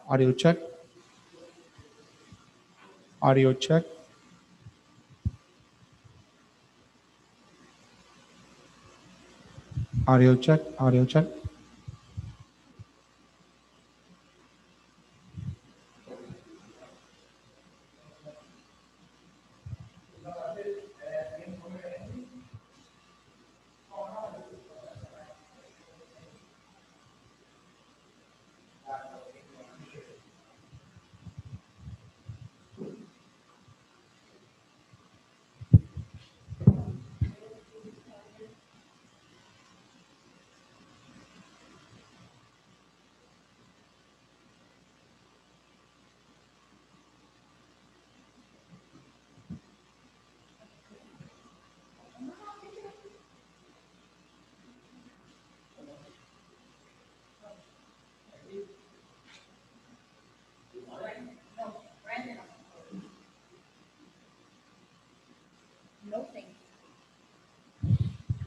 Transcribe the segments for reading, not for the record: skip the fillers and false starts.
Audio check. Audio check. Audio check. Audio check.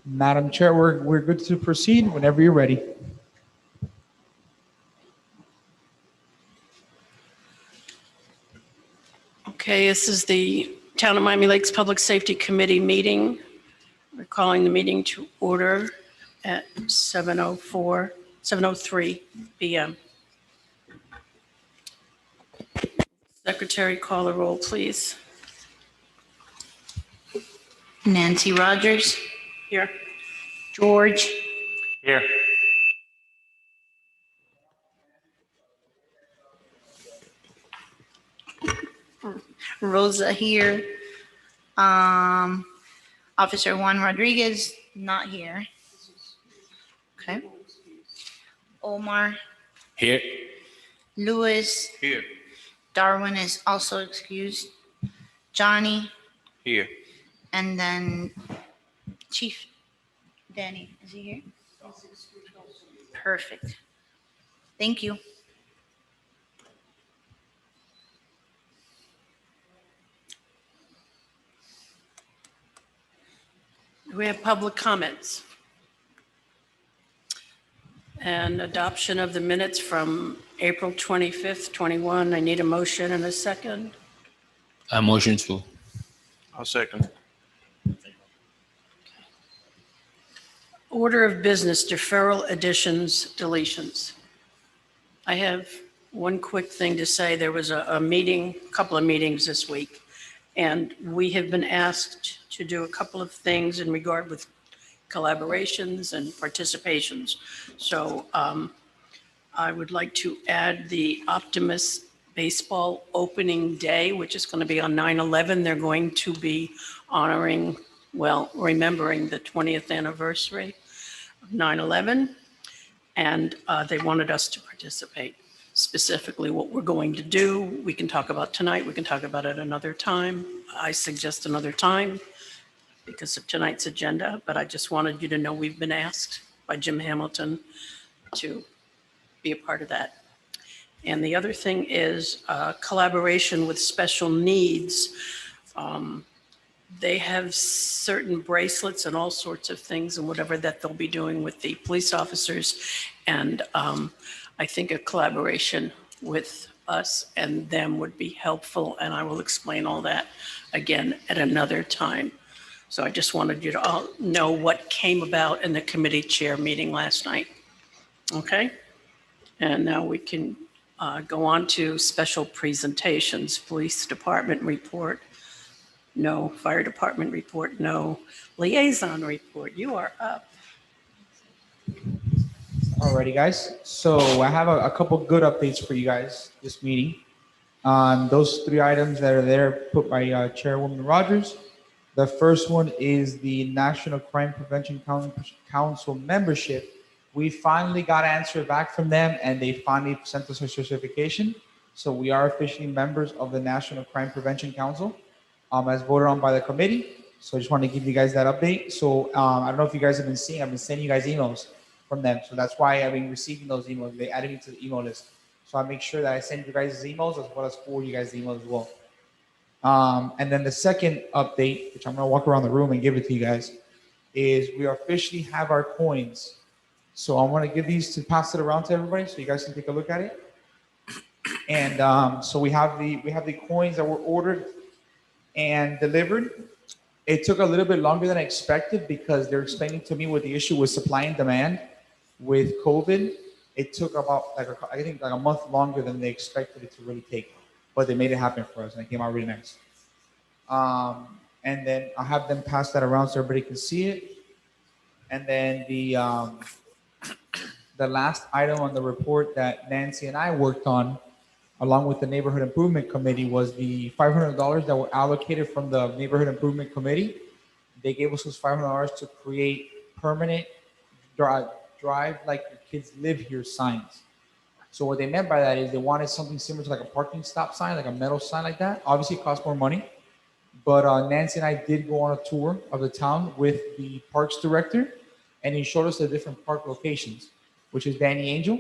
Madam Chair, we're good to proceed whenever you're ready. Okay, this is the Town of Miami Lakes Public Safety Committee meeting. We're calling the meeting to order at 7:03 p.m. Secretary, call the roll, please. Nancy Rogers, Here. George, Here. Rosa here. Officer Juan Rodriguez, not here. Okay. Omar, Here. Lewis, Here. Darwin is also excused. Johnny, Here. and then Chief Danny, is he here? Perfect. Thank you. Do we have public comments? And adoption of the minutes from April 25th, 21. I need a motion and a second. I motion to. I'll second. Order of business, deferral, additions, deletions. I have one quick thing to say. There was a meeting, a couple of meetings this week, and we have been asked to do a couple of things in regard with collaborations and participations. So I would like to add the Optimus Baseball Opening Day, which is going to be on 9/11. They're going to be honoring, well, remembering the 20th anniversary of 9/11. And they wanted us to participate. Specifically what we're going to do, we can talk about tonight, we can talk about it another time. I suggest another time because of tonight's agenda, but I just wanted you to know we've been asked by Jim Hamilton to be a part of that. And the other thing is collaboration with special needs. They have certain bracelets and all sorts of things and whatever that they'll be doing with the police officers. And I think a collaboration with us and them would be helpful. And I will explain all that again at another time. So I just wanted you to all know what came about in the committee chair meeting last night. Okay? And now we can go on to special presentations. Police department report, no. Fire department report, no. Liaison report, you are up. Alrighty, guys. So I have a couple good updates for you guys this meeting. Those three items that are there put by Chairwoman Rogers. The first one is the National Crime Prevention Council membership. We finally got an answer back from them and they finally sent us a certification. So we are officially members of the National Crime Prevention Council as voted on by the committee. So I just want to give you guys that update. So I don't know if you guys have been seeing, I've been sending you guys emails from them. So that's why I've been receiving those emails. They added me to the email list. So I make sure that I send you guys emails as well as forward you guys the emails as well. And then the second update, which I'm going to walk around the room and give it to you guys, is we officially have our coins. So I want to give these to pass it around to everybody so you guys can take a look at it. And so we have the coins that were ordered and delivered. It took a little bit longer than I expected because they're explaining to me what the issue was supply and demand with COVID. It took about I think like a month longer than they expected it to really take, but they made it happen for us and it came out really nice. And then I'll have them pass that around so everybody can see it. And then the last item on the report that Nancy and I worked on, along with the Neighborhood Improvement Committee, was the $500 that were allocated from the Neighborhood Improvement Committee. They gave us those $500 to create permanent drive like your kids live here signs. So what they meant by that is they wanted something similar to like a parking stop sign, like a metal sign like that. Obviously, it costs more money. But Nancy and I did go on a tour of the town with the parks director, and he showed us the different park locations, which is Danny Angel.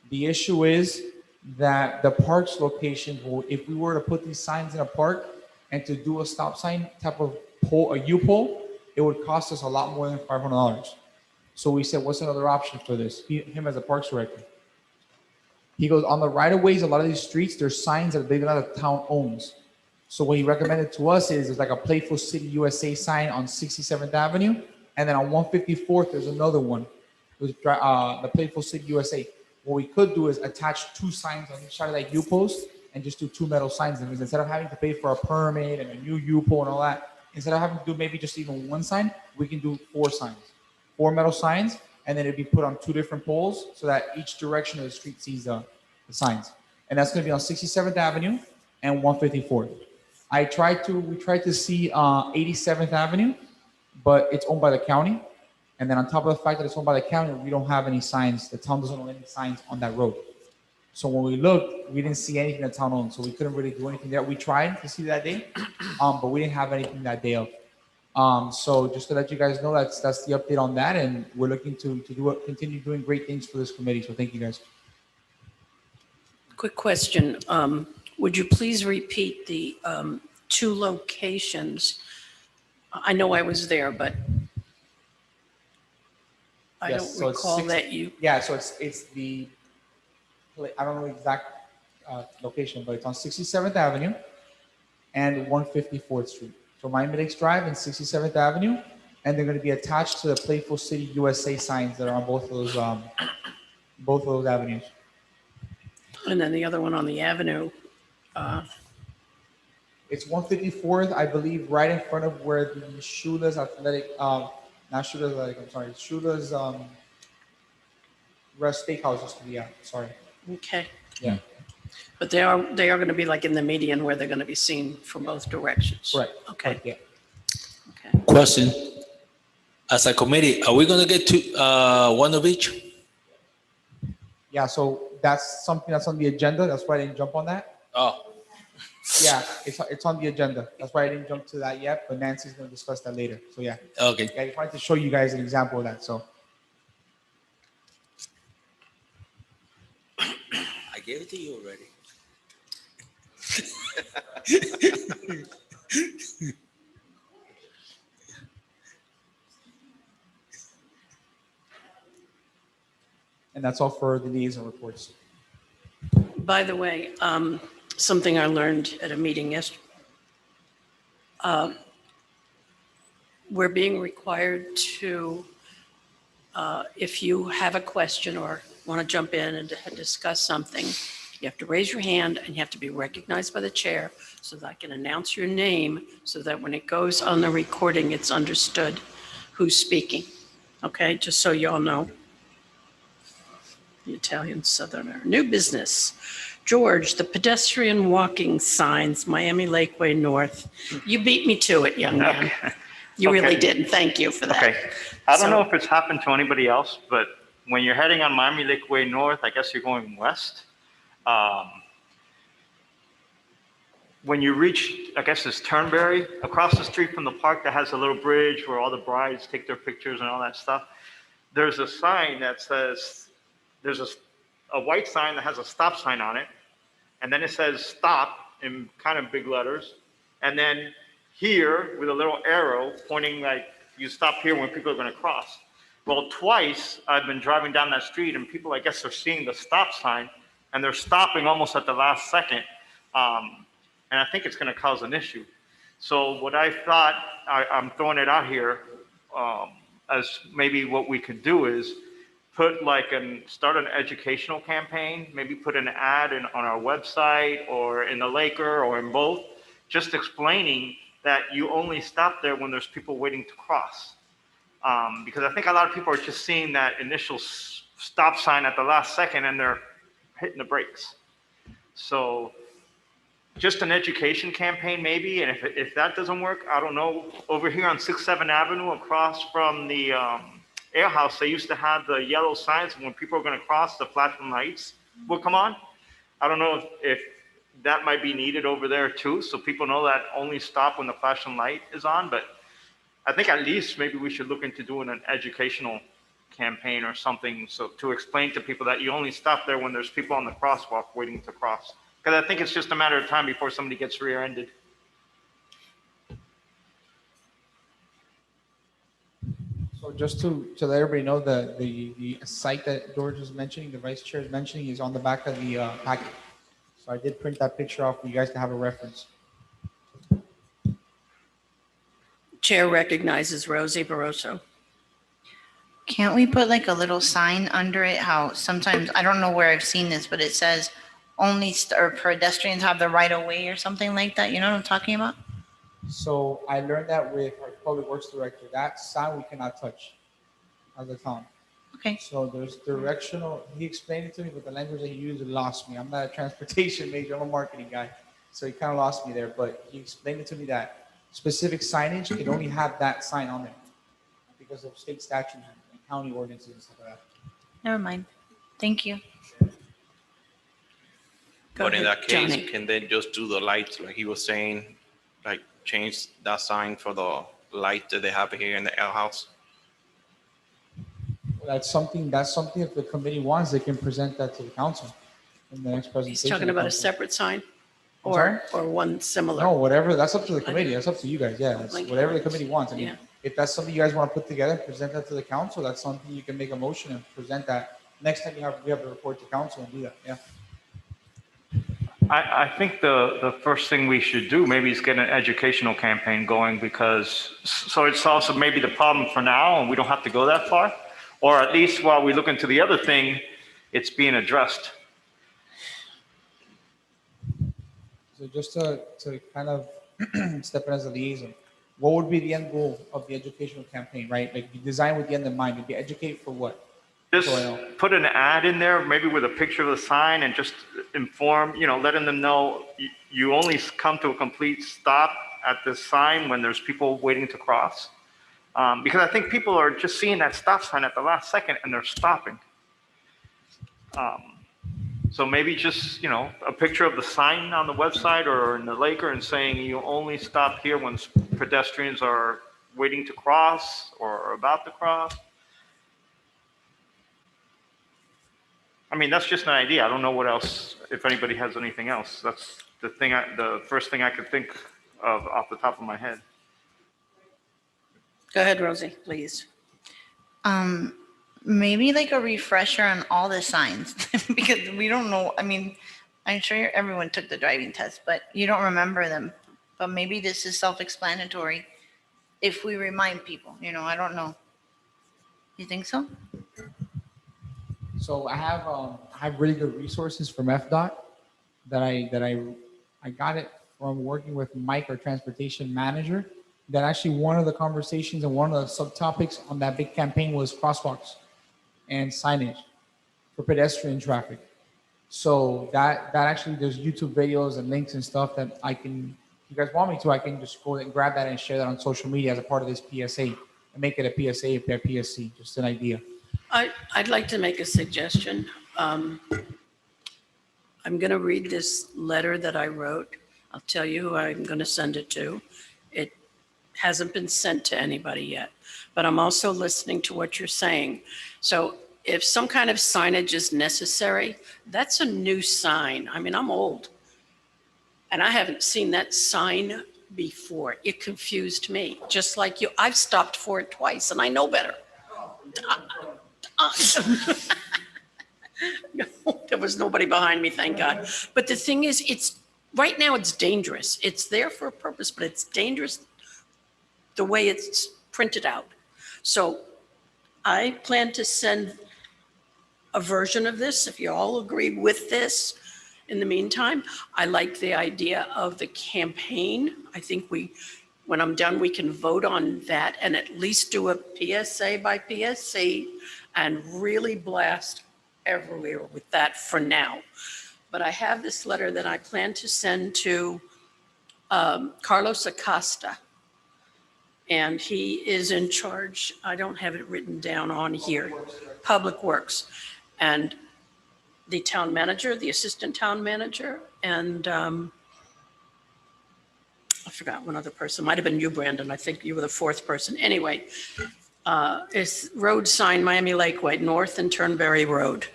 The issue is that the parks location, if we were to put these signs in a park and to do a stop sign type of pole, a U-pole, it would cost us a lot more than $500. So we said, what's another option for this? Him as a parks director. He goes, on the right-of-ways, a lot of these streets, there's signs that the town owns. So what he recommended to us is there's like a Playful City USA sign on 67th Avenue. And then on 154th, there's another one. There's the Playful City USA. What we could do is attach two signs on each side of that U-post and just do two metal signs. Because instead of having to pay for a permit and a new U-pole and all that, instead of having to do maybe just even one sign, we can do four metal signs, and then it'd be put on two different poles so that each direction of the street sees the signs. And that's going to be on 67th Avenue and 154th. We tried to see 87th Avenue, but it's owned by the county. And then on top of the fact that it's owned by the county, we don't have any signs. The town doesn't own any signs on that road. So when we looked, we didn't see anything the town owns. So we couldn't really do anything there. We tried to see that day, but we didn't have anything that day of. So just to let you guys know, that's the update on that. And we're looking to continue doing great things for this committee. So thank you guys. Quick question. Would you please repeat the two locations? I know I was there, but I Yes, don't so it's recall six- that you, Yeah, so it's the, I don't know the exact location, but it's on 67th Avenue and 154th Street. So Miami Lakes Drive and 67th Avenue, and they're going to be attached to the Playful City USA signs that are on both of those avenues. and then the other one on the avenue. It's 154th, I believe, right in front of where the Shula's Athletic, not Shula's Athletic, I'm sorry, Shula's Rest Steakhouse used to be at. Sorry. Okay. Yeah. But they are going to be like in the median where they're going to be seen from both directions. Correct. Okay. Yeah. Okay. Question. As a committee, are we gonna get to one of each? Yeah, so that's something that's on the agenda. That's why I didn't jump on that. Oh, Yeah, it's on the agenda. That's why I didn't jump to that yet, but Nancy's going to discuss that later. So yeah, okay. I just wanted to show you guys an example of that. So I gave it to you already. and that's all for the liaison reports. By the way, something I learned at a meeting yesterday. We're being required to, if you have a question or want to jump in and discuss something, you have to raise your hand and you have to be recognized by the chair so that I can announce your name so that when it goes on the recording, it's understood who's speaking. Okay, just so you all know. The Italian Southerner. New business. George, the pedestrian walking signs, Miami Lakeway North. You beat me to it, young man. You really Okay. did, and thank you for that. Okay. I don't So- know if it's happened to anybody else, but when you're heading on Miami Lakeway North, I guess you're going west. When you reach, I guess it's Turnberry, across the street from the park that has a little bridge where all the brides take their pictures and all that stuff, there's a sign that says, there's a white sign that has a stop sign on it, and then it says stop in kind of big letters, and then here with a little arrow pointing like you stop here when people are going to cross. Well, twice I've been driving down that street and people, I guess, are seeing the stop sign, and they're stopping almost at the last second. And I think it's going to cause an issue. So what I thought, I'm throwing it out here, as maybe what we could do is start an educational campaign, maybe put an ad on our website or in the Laker or in both, just explaining that you only stop there when there's people waiting to cross. Because I think a lot of people are just seeing that initial stop sign at the last second and they're hitting the brakes. So just an education campaign maybe, and if that doesn't work, I don't know, over here on 6th, 7th Avenue across from the Ale House, they used to have the yellow signs when people are going to cross, the flashing lights will come on. I don't know if that might be needed over there too, so people know that only stop when the flashing light is on, but I think at least maybe we should look into doing an educational campaign or something, so to explain to people that you only stop there when there's people on the crosswalk waiting to cross. Because I think it's just a matter of time before somebody gets rear-ended. So just to let everybody know, the site that George is mentioning, the vice chair is mentioning, is on the back of the packet. So I did print that picture off for you guys to have a reference. Chair recognizes Rosie Barroso. Can't we put like a little sign under it? How sometimes, I don't know where I've seen this, but it says only or pedestrians have the right of way or something like that. You know what I'm talking about? So I learned that with our public works director. That sign we cannot touch as a town. Okay. So there's directional, he explained it to me, but the language that he used lost me. I'm not a transportation major, I'm a marketing guy. So he kind of lost me there, but he explained it to me that specific signage can only have that sign on there because of state statutes and county ordinances and stuff like that. Never mind. Thank you. Go But in ahead, that case, Johnny. can they just do the lights like he was saying, like change that sign for the light that they have here in the Ale House? That's something if the committee wants, they can present that to the council in the next presentation. He's talking about a separate sign I'm sorry? or one similar. No, whatever, that's up to the committee, that's up to you guys, yeah, that's Like- whatever the committee wants. I mean, Yeah. if that's something you guys want to put together, present that to the council, that's something you can make a motion and present that. Next time we have to report to council and do that, yeah. I think the first thing we should do maybe is get an educational campaign going because, so it solves maybe the problem for now and we don't have to go that far. Or at least while we look into the other thing, it's being addressed. So just to kind of step in as a liaison, what would be the end goal of the educational campaign, right? Like you design with the end in mind, you'd be educate for what? Just So I know. put an ad in there, maybe with a picture of the sign and just inform, letting them know you only come to a complete stop at this sign when there's people waiting to cross. Because I think people are just seeing that stop sign at the last second and they're stopping. So maybe just, a picture of the sign on the website or in the Laker and saying you only stop here when pedestrians are waiting to cross or are about to cross. I mean, that's just an idea. I don't know what else, if anybody has anything else. That's the first thing I could think of off the top of my head. Go ahead, Rosie, please. Maybe like a refresher on all the signs because we don't know. I mean, I'm sure everyone took the driving test, but you don't remember them. But maybe this is self-explanatory if we remind people, I don't know. You think so? So I have really good resources from FDOT that I got it from working with Mike, our transportation manager. That actually one of the conversations and one of the subtopics on that big campaign was crosswalks and signage for pedestrian traffic. So that actually there's YouTube videos and links and stuff that if you guys want me to, I can just go and grab that and share that on social media as a part of this PSA and make it a PSA if they're PSC, just an idea. I'd like to make a suggestion. I'm going to read this letter that I wrote. I'll tell you who I'm going to send it to. It hasn't been sent to anybody yet, but I'm also listening to what you're saying. So if some kind of signage is necessary, that's a new sign. I mean, I'm old and I haven't seen that sign before. It confused me, just like you. I've stopped for it twice and I know better. No, There was nobody behind me, thank God. But the thing is, right now it's dangerous. It's there for a purpose, but it's dangerous the way it's printed out. So I plan to send a version of this, if you all agree with this. In the meantime, I like the idea of the campaign. I think when I'm done, we can vote on that and at least do a PSA by PSA and really blast everywhere with that for now. But I have this letter that I plan to send to Carlos Acosta. And he is in charge, I don't have it written down on here, Public Works. And the town manager, the assistant town manager, and I forgot one other person, might have been you, Brandon, I think you were the fourth person. Anyway, it's road sign Miami Lakeway, North and Turnberry Road.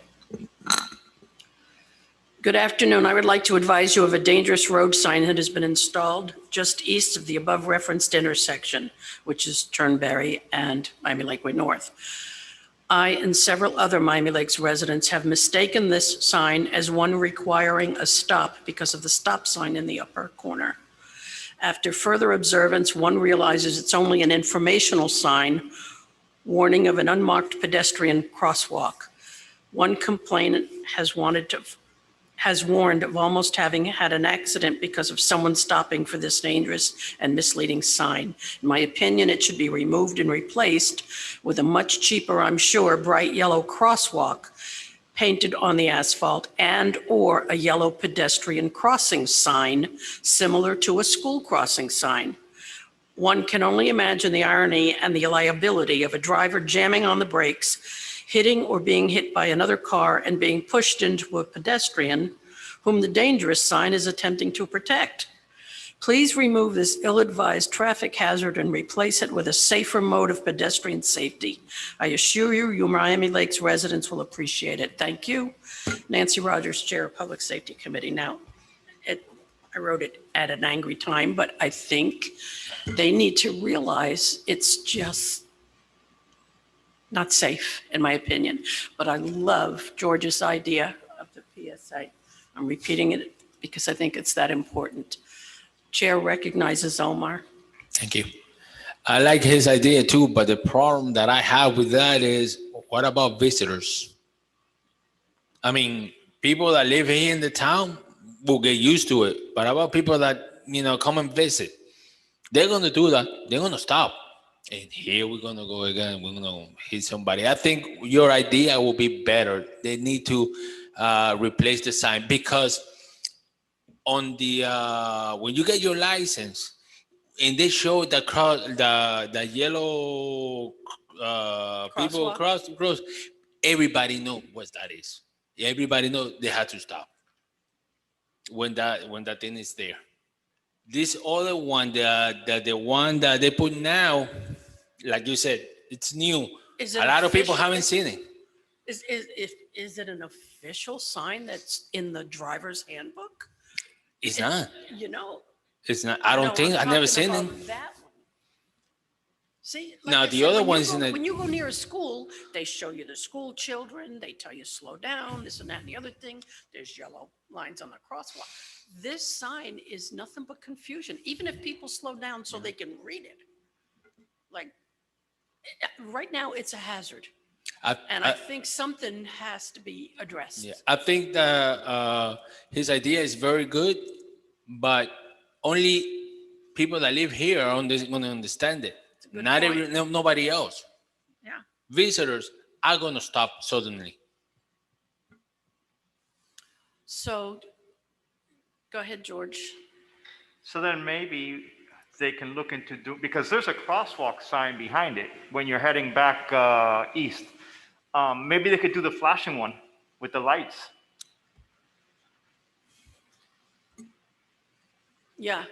Good afternoon. I would like to advise you of a dangerous road sign that has been installed just east of the above referenced intersection, which is Turnberry and Miami Lakeway North. I and several other Miami Lakes residents have mistaken this sign as one requiring a stop because of the stop sign in the upper corner. After further observance, one realizes it's only an informational sign warning of an unmarked pedestrian crosswalk. One complainant has warned of almost having had an accident because of someone stopping for this dangerous and misleading sign. In my opinion, it should be removed and replaced with a much cheaper, I'm sure, bright yellow crosswalk painted on the asphalt and/or a yellow pedestrian crossing sign similar to a school crossing sign. One can only imagine the irony and the liability of a driver jamming on the brakes, hitting or being hit by another car and being pushed into a pedestrian whom the dangerous sign is attempting to protect. Please remove this ill-advised traffic hazard and replace it with a safer mode of pedestrian safety. I assure you, you Miami Lakes residents will appreciate it. Thank you. Nancy Rogers, Chair of Public Safety Committee. Now, I wrote it at an angry time, but I think they need to realize it's just not safe, in my opinion. But I love George's idea of the PSA. I'm repeating it because I think it's that important. Chair recognizes Omar. Thank you. I like his idea too, but the problem that I have with that is, what about visitors? I mean, people that live here in the town will get used to it, but about people that, come and visit, they're going to do that. They're going to stop. And here we're going to go again. We're going to hit somebody. I think your idea will be better. They need to replace the sign, because on the when you get your license and they show the yellow people cross, everybody know what that is. Everybody know they had to stop when that thing is there. This other one, the one that they put now, like you said, it's new. A lot of people haven't seen it. Is it an official sign that's in the driver's handbook? It's not. It's not. I don't think. I've never seen it. That one. See, Now the other one's in when you go near a school, they show you the school children. They tell you slow down, this and that and the other thing. There's yellow lines on the crosswalk. This sign is nothing but confusion, even if people slow down so they can read it. Like, right now, it's a hazard. I think something has to be addressed. Yeah, I think that his idea is very good, but only people that live here are going to understand it. Nobody else. Yeah. Visitors are going to stop suddenly. So, go ahead, George. So then maybe they can look into because there's a crosswalk sign behind it when you're heading back east. Maybe they could do the flashing one with the lights. Yeah.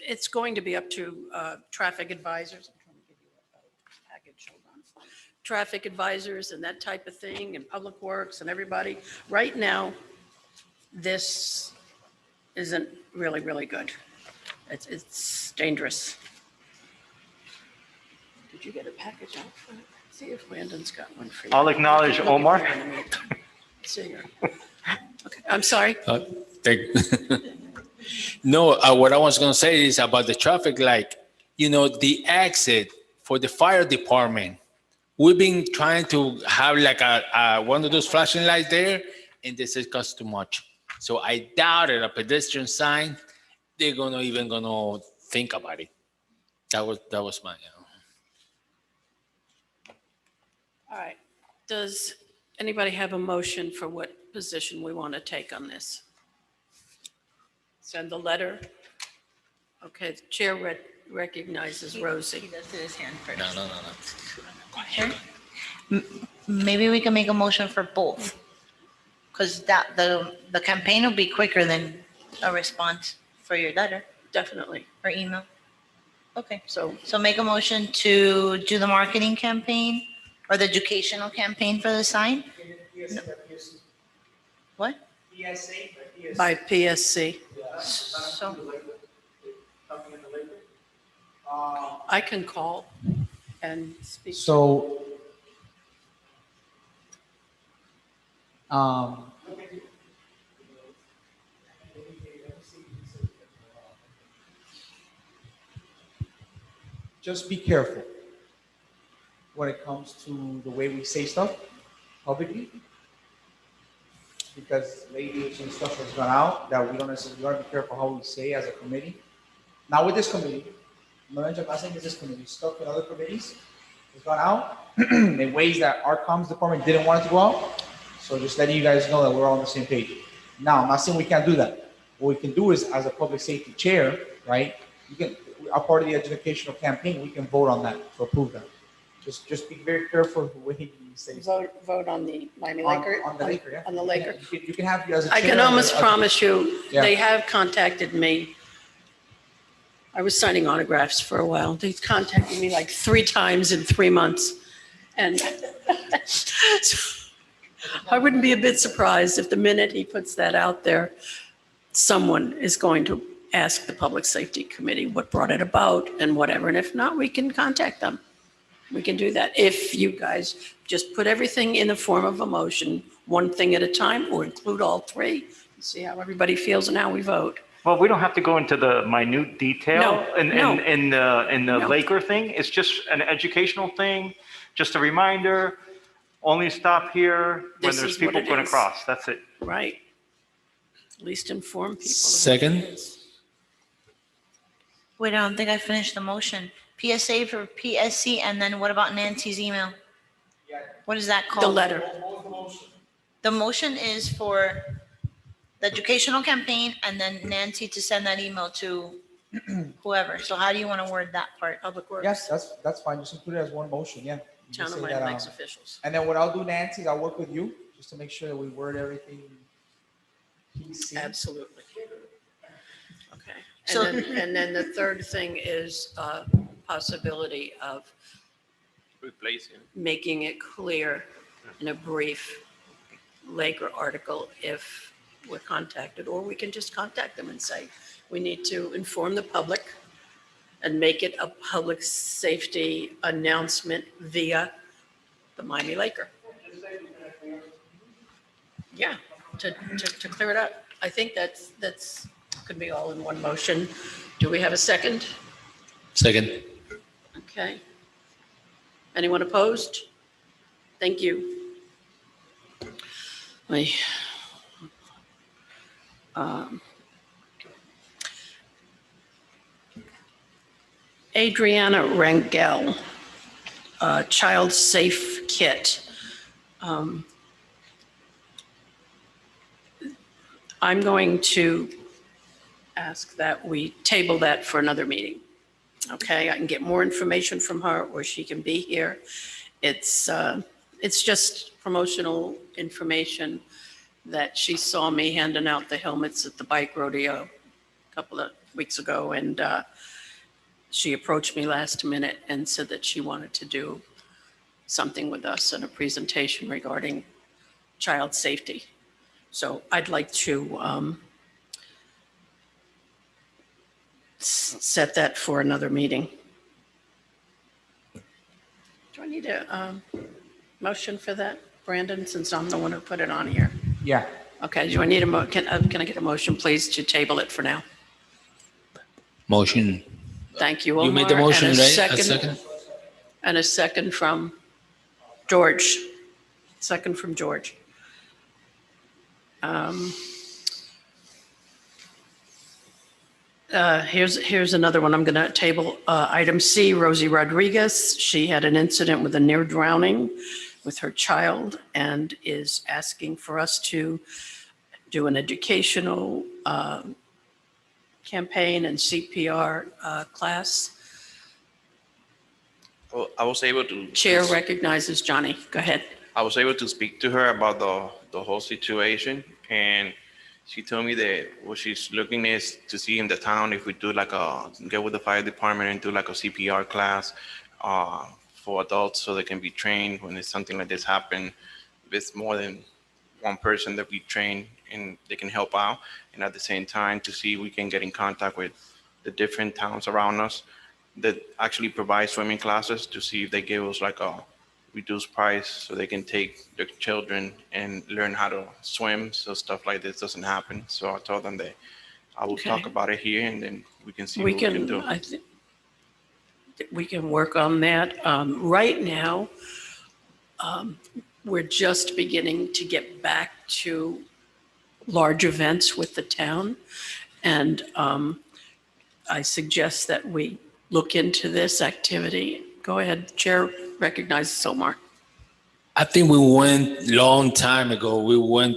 It's going to be up to traffic advisors. I'm trying to give you a package, hold on. Traffic advisors and that type of thing, and Public Works and everybody. Right now, this isn't really, really good. It's dangerous. Did you get a package out for it? See if Landon's got one for you. I'll acknowledge Looking for Omar. one in the meantime. See here. Okay, I'm sorry. No, what I was gonna say is about the traffic light. You know, the exit for the fire department. We've been trying to have like a one of those flashing lights there, and this is cost too much. So I doubt it. A pedestrian sign, they're gonna think about it. That was my. All right. Does anybody have a motion for what position we want to take on this? Send the letter. Okay, the chair recognizes He Rosie. does his hand first. No. Sure. Maybe we can make a motion for both. Because the campaign will be quicker than a response for your letter Definitely. or email. Okay, So so make a motion to do the marketing campaign or the educational campaign for the sign? What? by PSC, So, I can call and speak. So, just be careful when it comes to the way we say stuff publicly. Because lately some stuff has gone out that we don't necessarily, we gotta be careful how we say as a committee. Not with this committee. I'm not saying it's this committee, stuff in other committees has gone out in ways that our comms department didn't want it to go out. So just letting you guys know that we're all on the same page. Now, I'm not saying we can't do that. What we can do is, as a public safety chair, right, you can, a part of the educational campaign, we can vote on that to approve that. Just be very careful the way you say stuff. Vote on the Miami On- Laker? On the Laker, yeah. On the Laker. You can have, as a I chair. can almost as a- promise you, Yeah. they have contacted me. I was signing autographs for a while. They contacted me like 3 times in 3 months. And I wouldn't be a bit surprised if the minute he puts that out there, someone is going to ask the Public Safety Committee what brought it about and whatever. And if not, we can contact them. We can do that. If you guys just put everything in the form of a motion, one thing at a time, or include all 3, see how everybody feels and how we vote. Well, we don't have to go into the minute detail No, in no. the No. Laker thing. It's just an educational thing, just a reminder, only stop here when This there's is what people it going is. across. That's it. Right. At least inform people. of what Second. it is. wait, I don't think I finished the motion. PSA for PSC, and then what about Nancy's email? What is that The called? letter. The motion is for the educational campaign and then Nancy to send that email to whoever. So how do you want to word that part? Public Works. Yes, that's fine. Just include it as one motion, yeah. You Town just of say Miami that, Lakes officials. And then what I'll do, Nancy, is I'll work with you just to make sure that we word everything PC. Absolutely. Okay. So- And then the third thing is possibility of Replacing. making it clear in a brief Laker article if we're contacted, or we can just contact them and say, we need to inform the public and make it a public safety announcement via the Miami Laker. Yeah, to clear it up. I think that's could be all in one motion. Do we have a second? Second. Okay. Anyone opposed? Thank you. Adriana Rangel, Child Safe Kit. I'm going to ask that we table that for another meeting. Okay, I can get more information from her, or she can be here. It's just promotional information that she saw me handing out the helmets at the bike rodeo a couple of weeks ago, and she approached me last minute and said that she wanted to do something with us in a presentation regarding child safety. So I'd like to set that for another meeting. Do I need a motion for that, Brandon, since I'm the one who put it on here? Yeah. Okay, do I need can I get a motion, please, to table it for now? Motion. Thank you, You made the Omar. motion, And a right? second. And a second from George. Second from George. Here's another one. I'm going to table item C, Rosie Rodriguez. She had an incident with a near drowning with her child and is asking for us to do an educational campaign and CPR class. Well, I was able to. Chair recognizes Johnny. Go ahead. I was able to speak to her about the whole situation, and she told me that what she's looking is to see in the town if we do like get with the fire department and do like a CPR class for adults so they can be trained when there's something like this happen. If it's more than one person that we train and they can help out, and at the same time to see if we can get in contact with the different towns around us that actually provide swimming classes to see if they give us like a reduced price so they can take their children and learn how to swim so stuff like this doesn't happen. So I told them that I will Okay. talk about it here and then we can see We what we can can, do. I think, we can work on that. Right now, we're just beginning to get back to large events with the town. And I suggest that we look into this activity. Go ahead, Chair recognizes Omar. I think we went long time ago. We went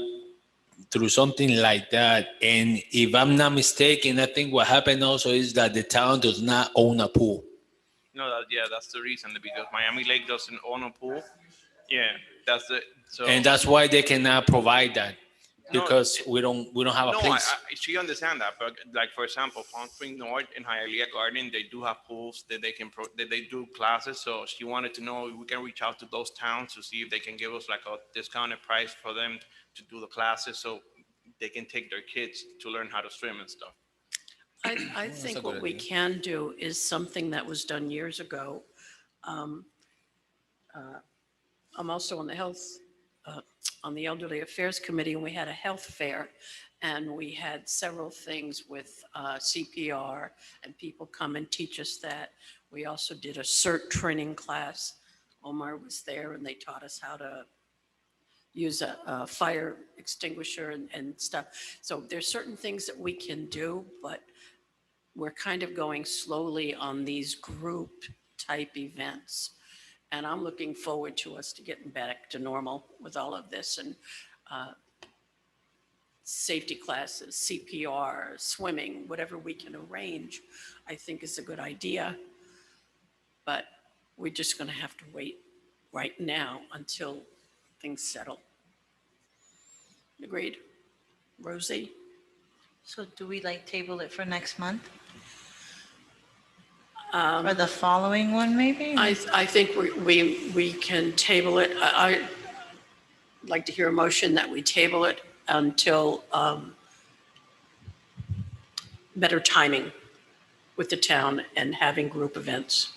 through something like that. And if I'm not mistaken, I think what happened also is that the town does not own a pool. No, that's the reason because Miami Lake doesn't own a pool. Yeah, that's it. So And that's why they cannot provide that No, because we don't have a no, place. she understand that, but like for example, Palm Spring North and Hialeah Garden, they do have pools that that they do classes. So she wanted to know if we can reach out to those towns to see if they can give us like a discounted price for them to do the classes, so they can take their kids to learn how to swim and stuff. I that's a think good what we idea. can do is something that was done years ago. I'm also on the on the Elderly Affairs Committee, and we had a health fair, and we had several things with CPR, and people come and teach us that. We also did a CERT training class. Omar was there, and they taught us how to use a fire extinguisher and stuff. So there's certain things that we can do, but we're kind of going slowly on these group type events. And I'm looking forward to us to getting back to normal with all of this and safety classes, CPR, swimming, whatever we can arrange, I think is a good idea. But we're just going to have to wait right now until things settle. Agreed? Rosie? So do we like table it for next month? Or the following one, maybe? I think we can table it. I'd like to hear a motion that we table it until better timing with the town and having group events.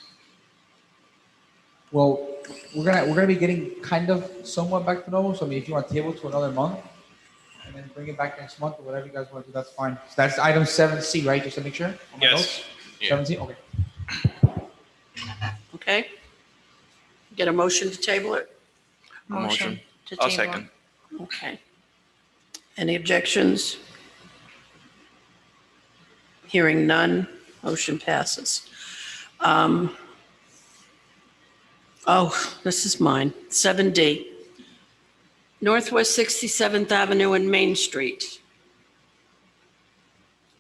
Well, we're gonna be getting kind of somewhat back to normal. So I mean, if you want to table to another month and then bring it back next month or whatever you guys want to do, that's fine. So that's item 7C, right? Just to make sure. on my Yes. notes? Yeah. 7C. Okay. Okay? Get a motion to table it? Motion to I'll table. second. Okay. Any objections? Hearing none, motion passes. This is mine. 7D. Northwest 67th Avenue and Main Street.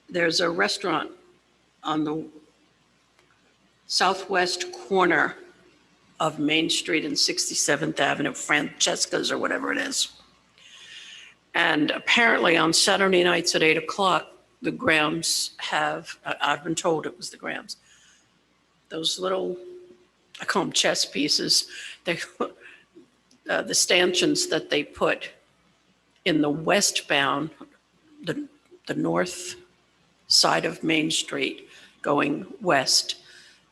There's a restaurant on the southwest corner of Main Street and 67th Avenue, Francesca's or whatever it is. And apparently on Saturday nights at 8 o'clock, the Grahams have, I've been told it was the Grahams, those little, I call them chess pieces, they, the stanchions that they put in the westbound, the north side of Main Street going west,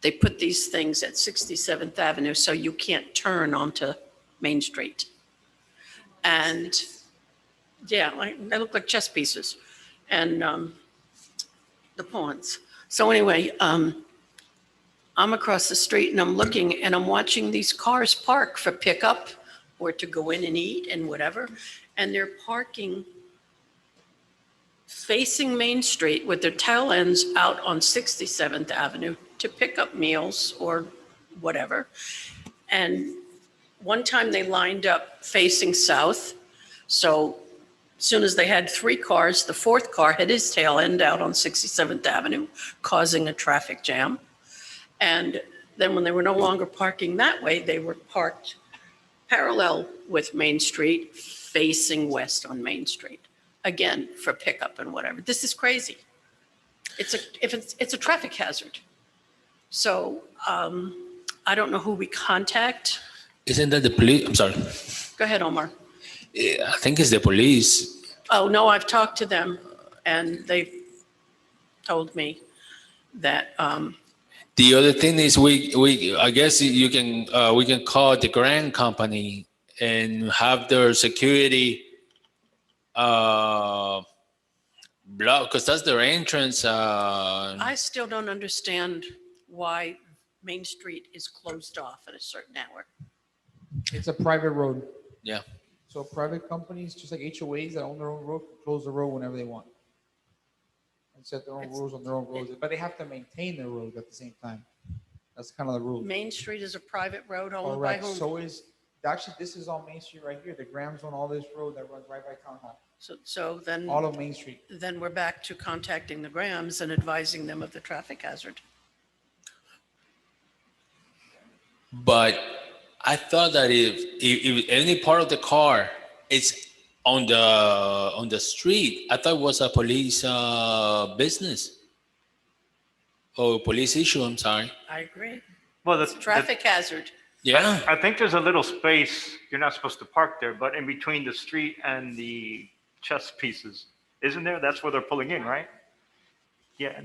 they put these things at 67th Avenue so you can't turn onto Main Street. And yeah, they look like chess pieces and the pawns. So anyway, I'm across the street and I'm looking and I'm watching these cars park for pickup or to go in and eat and whatever. And they're parking facing Main Street with their tail ends out on 67th Avenue to pick up meals or whatever. And one time they lined up facing south. So as soon as they had 3 cars, the 4th car had his tail end out on 67th Avenue, causing a traffic jam. And then when they were no longer parking that way, they were parked parallel with Main Street, facing west on Main Street. Again, for pickup and whatever. This is crazy. It's a traffic hazard. So I don't know who we contact. Isn't that the police? I'm sorry. Go ahead, Omar. I think it's the police. Oh, no, I've talked to them and they've told me that, The other thing is we I guess you can we can call the grant company and have their security block, because that's their entrance. I still don't understand why Main Street is closed off at a certain hour. It's a private road. Yeah. So private companies, just like HOAs that own their own road, can close the road whenever they want. And set their own rules on their own roads, but they have to maintain their road at the same time. That's kind of the rule. Main Street is a private road owned by Correct. whom? So actually, this is all Main Street right here. The Grams own all this road that runs right by Town Hall. So then, All of Main Street. then we're back to contacting the Grams and advising them of the traffic hazard. But I thought that if any part of the car is on the street, I thought it was a police business or police issue. I'm sorry. I agree. Well, It's a traffic hazard. Yeah. I think there's a little space, you're not supposed to park there, but in between the street and the chess pieces, isn't there? That's where they're pulling in, right? Yeah.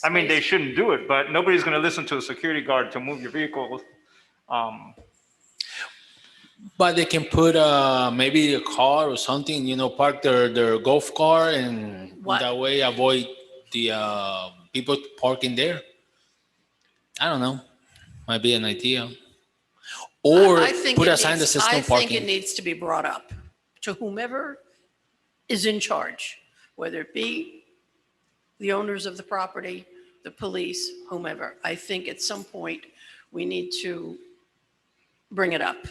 I mean, they shouldn't do it, but nobody's going to listen to a security guard to move your vehicle. But they can put maybe a car or something, park their golf car, and What? that way avoid the people parking there. I don't know. Might be an idea. Or I think put it a sign that needs- says I no think it parking. needs to be brought up to whomever is in charge, whether it be the owners of the property, the police, whomever. I think at some point we need to bring it up.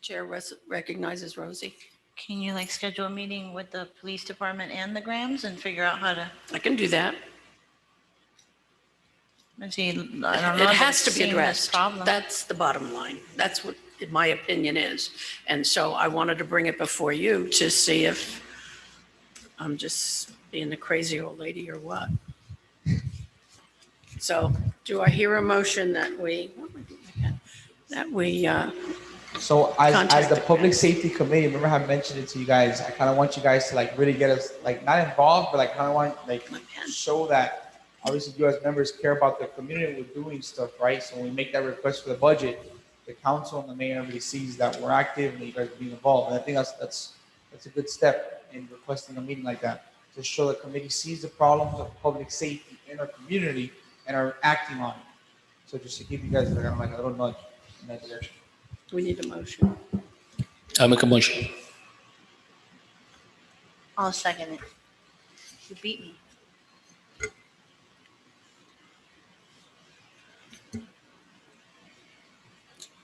Chair recognizes Rosie. Can you schedule a meeting with the police department and the Grams and figure out how to, I can do that. let's see, I don't know. It if has I've to be seen this addressed. Problem. That's the bottom line. That's what my opinion is. And so I wanted to bring it before you to see if I'm just being a crazy old lady or what. So do I hear a motion that we, So as Contact the the public Grams. safety committee, remember I mentioned it to you guys, I kind of want you guys to really get us, not involved, but kind of want, My pen. show that obviously you as members care about the community, we're doing stuff, right? So when we make that request for the budget, the council and the mayor really sees that we're active and that you guys are being involved. And I think that's a good step in requesting a meeting like that, to show the committee sees the problems of public safety in our community and are acting on it. So just to give you guys a little nudge in that direction. We need a motion. I'll make a motion. I'll second it. You beat me.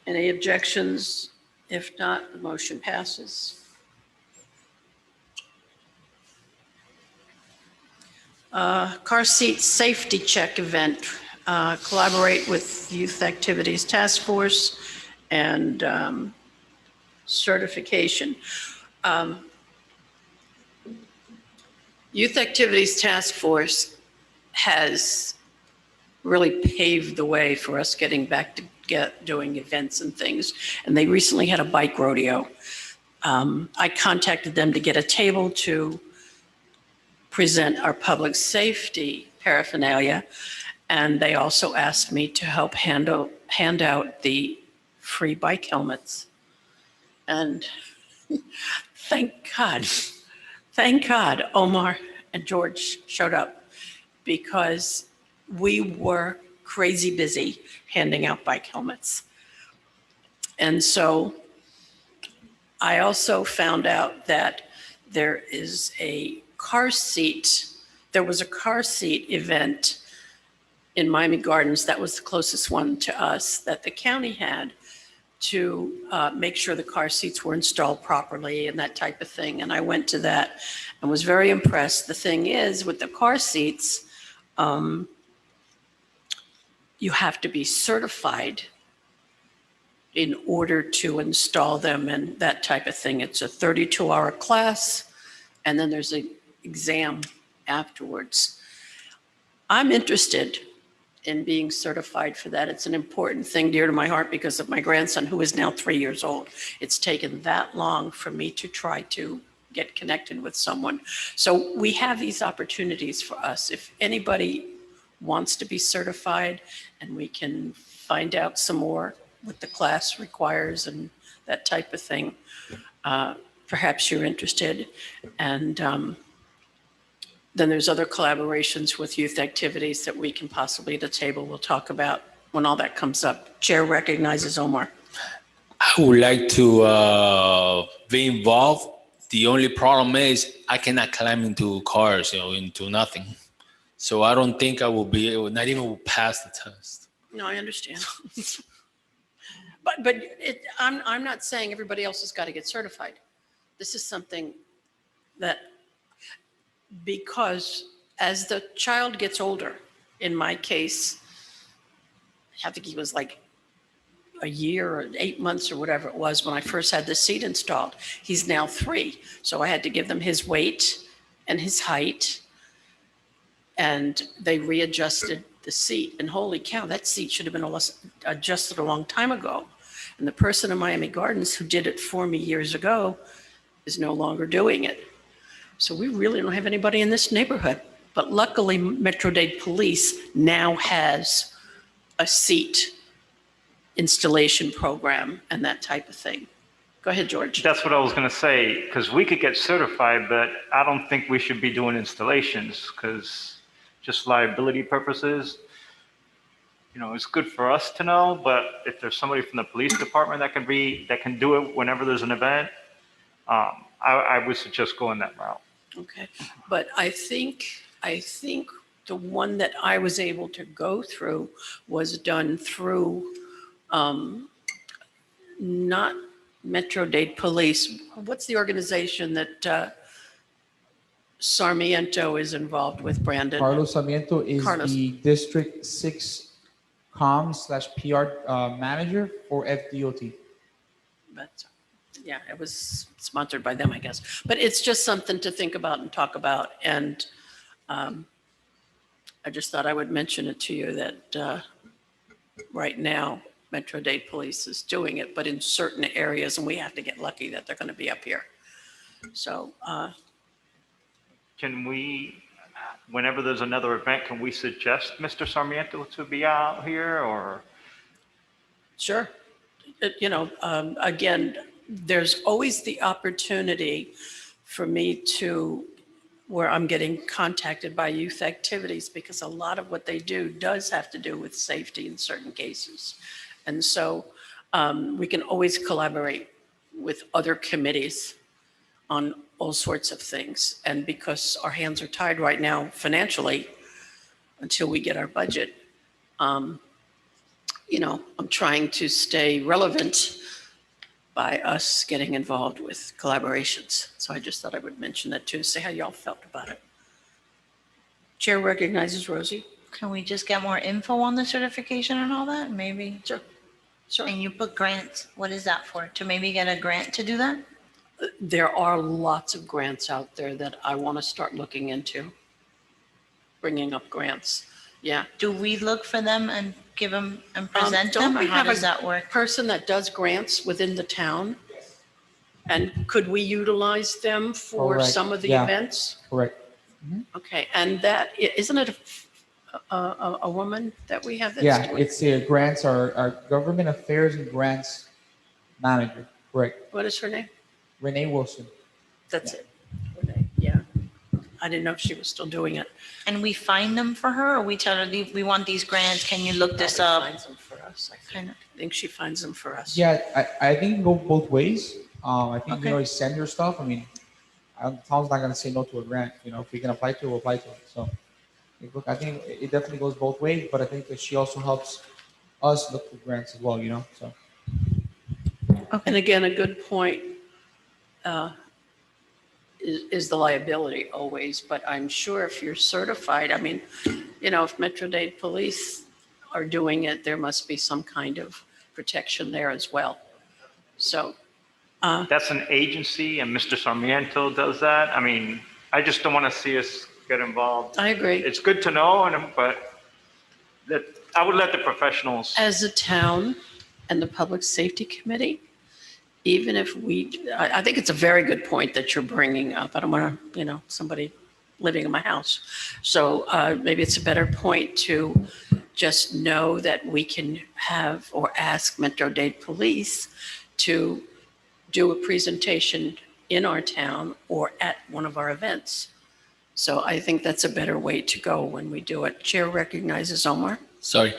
Any objections? If not, the motion passes. Car seat safety check event. Collaborate with Youth Activities Task Force and certification. Youth Activities Task Force has really paved the way for us getting back to doing events and things. And they recently had a bike rodeo. I contacted them to get a table to present our public safety paraphernalia. And they also asked me to help hand out the free bike helmets. And thank God Omar and George showed up, because we were crazy busy handing out bike helmets. And so I also found out that there was a car seat event in Miami Gardens. That was the closest one to us that the county had, to make sure the car seats were installed properly and that type of thing. And I went to that and was very impressed. The thing is, with the car seats, you have to be certified in order to install them and that type of thing. It's a 32-hour class, and then there's an exam afterwards. I'm interested in being certified for that. It's an important thing dear to my heart because of my grandson, who is now 3 years old. It's taken that long for me to try to get connected with someone. So we have these opportunities for us. If anybody wants to be certified, and we can find out some more what the class requires and that type of thing, perhaps you're interested. And then there's other collaborations with youth activities that we can possibly at the table we'll talk about when all that comes up. Chair recognizes Omar. I would like to be involved. The only problem is I cannot climb into cars, into nothing. So I don't think I will be able, not even will pass the test. No, I understand. But I'm not saying everybody else has got to get certified. This is something that, because as the child gets older, in my case, I think he was like a year or 8 months or whatever it was when I first had the seat installed. He's now 3. So I had to give them his weight and his height, and they readjusted the seat. And holy cow, that seat should have been adjusted a long time ago. And the person in Miami Gardens who did it for me years ago is no longer doing it. So we really don't have anybody in this neighborhood. But luckily, Metro-Dade Police now has a seat installation program and that type of thing. Go ahead, George. That's what I was going to say, because we could get certified, but I don't think we should be doing installations, because just liability purposes, it's good for us to know, but if there's somebody from the police department that can do it whenever there's an event, I would suggest going that route. Okay, but I think the one that I was able to go through was done through not Metro-Dade Police. What's the organization that Sarmiento is involved with, Brandon? Carlos Sarmiento is Carlos. the District 6 comm/PR manager for FDOT. But yeah, it was sponsored by them, I guess. But it's just something to think about and talk about. And I just thought I would mention it to you that right now, Metro-Dade Police is doing it, but in certain areas, and we have to get lucky that they're going to be up here. So Can we, whenever there's another event, can we suggest Mr. Sarmiento to be out here, or? sure. Again, there's always the opportunity for me to, where I'm getting contacted by youth activities, because a lot of what they do does have to do with safety in certain cases. And so we can always collaborate with other committees on all sorts of things. And because our hands are tied right now financially until we get our budget, I'm trying to stay relevant by us getting involved with collaborations. So I just thought I would mention that too, see how y'all felt about it. Chair recognizes Rosie. Can we just get more info on the certification and all that? Maybe. Sure. Sure. And you put grants. What is that for? To maybe get a grant to do that? There are lots of grants out there that I want to start looking into, bringing up grants. Yeah. Do we look for them and give them and present them? Or we how have does a that work? person that does grants within the town? And could we utilize them for Correct. some of the Yeah. events? Correct. Okay, and that, isn't it a woman that we have that's Yeah, doing? it's grants, our government affairs and grants manager, correct? What is her name? Renee Wilson. That's it. Renee, yeah. I didn't know if she was still doing it. And we find them for her, or we tell her, we want these grants, can you look this Probably up? finds them for us, I think. Kind of. I think she finds them for us. Yeah, I think it can go both ways. I think you Okay. can always send her stuff. I mean, town's not gonna say no to a grant. You know, if we can apply to it, we'll apply to it. So, look, I think it definitely goes both ways, but I think that she also helps us look for grants as well. You know, so And again, a good point uh, is the liability always, but I'm sure if you're certified, I mean, you know, if Metro Dade Police are doing it, there must be some kind of protection there as well. So, That's an agency and Mr. Sarmiento does that. I mean, I just don't want to see us get involved. I agree. It's good to know, but that I would let the professionals. As a town and the Public Safety Committee, even if I think it's a very good point that you're bringing up. I don't want to, you know, somebody living in my house. So maybe it's a better point to just know that we can have or ask Metro Dade Police to do a presentation in our town or at one of our events. So I think that's a better way to go when we do it. Chair recognizes Omar. Sorry.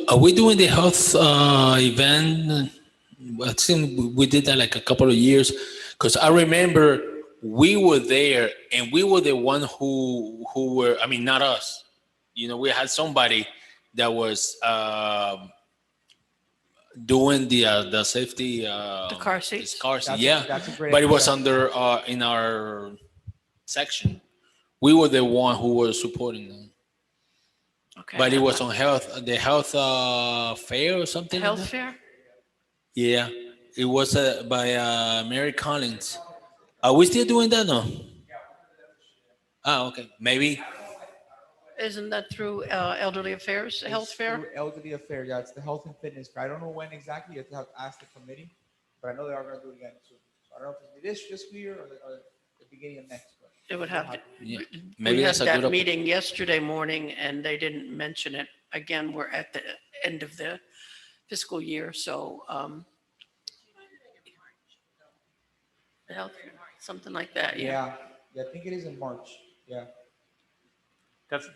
Are we doing the health event? I think we did that like a couple of years, because I remember we were there and we were the one who were, I mean, not us. You know, we had somebody that was doing the safety. The car seats? the car seat, That's yeah. that's a great. But it was idea. under in our section. We were the one who was supporting them. Okay. But it was on the health fair or something. like Health that? fair? Yeah, it was by Mary Collins. Are we still doing that? No. Ah, okay. Maybe. Isn't that through Elderly Affairs, It's Health Fair? through Elderly Affairs. Yeah, it's the health and fitness fair. I don't know when exactly. You have to ask the committee, but I know they are going to do it again soon. So I don't know if it's this fiscal year or the beginning of next. But It would have to. Yeah. We Maybe had that's a that good. meeting yesterday morning and they didn't mention it. Again, we're at the end of the fiscal year, so the health, something like that, yeah. Yeah, I think it is in March. Yeah.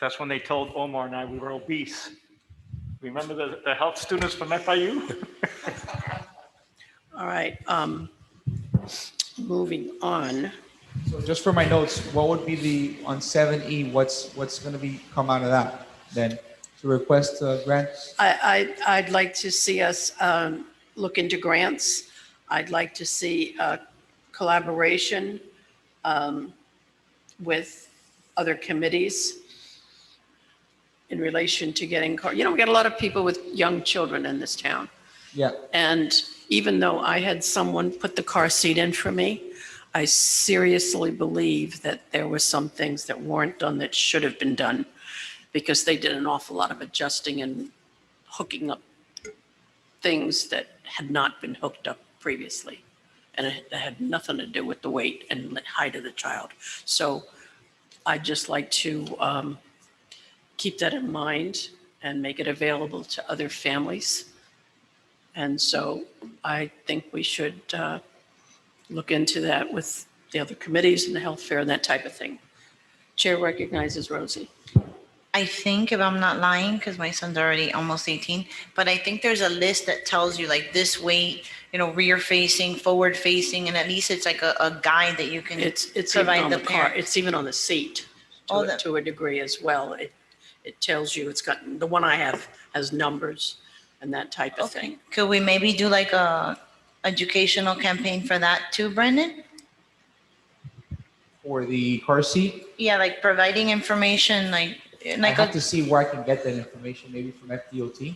That's when they told Omar and I we were obese. Remember the health students from FIU? All right, moving on. So just for my notes, what would be on 7E? What's going to be come out of that then? To request grants? I'd like to see us look into grants. I'd like to see collaboration with other committees in relation to getting car. You know, we got a lot of people with young children in this town. Yeah. And even though I had someone put the car seat in for me, I seriously believe that there were some things that weren't done that should have been done, because they did an awful lot of adjusting and hooking up things that had not been hooked up previously. And it had nothing to do with the weight and the height of the child. So I'd just like to keep that in mind and make it available to other families. And so I think we should look into that with the other committees and the health fair and that type of thing. Chair recognizes Rosie. I think, if I'm not lying, because my son's already almost 18, but I think there's a list that tells you like this weight, you know, rear facing, forward facing, and at least it's like a guide that you can It's even provide on the the car, parent. it's even on the seat Oh, to a degree as well. It tells you, it's got, the one I have has numbers and that type of Okay. thing. Could we maybe do like a educational campaign for that too, Brendan? For the car seat, Yeah, like providing information, like I have to see where I can get that information, maybe from FDOT.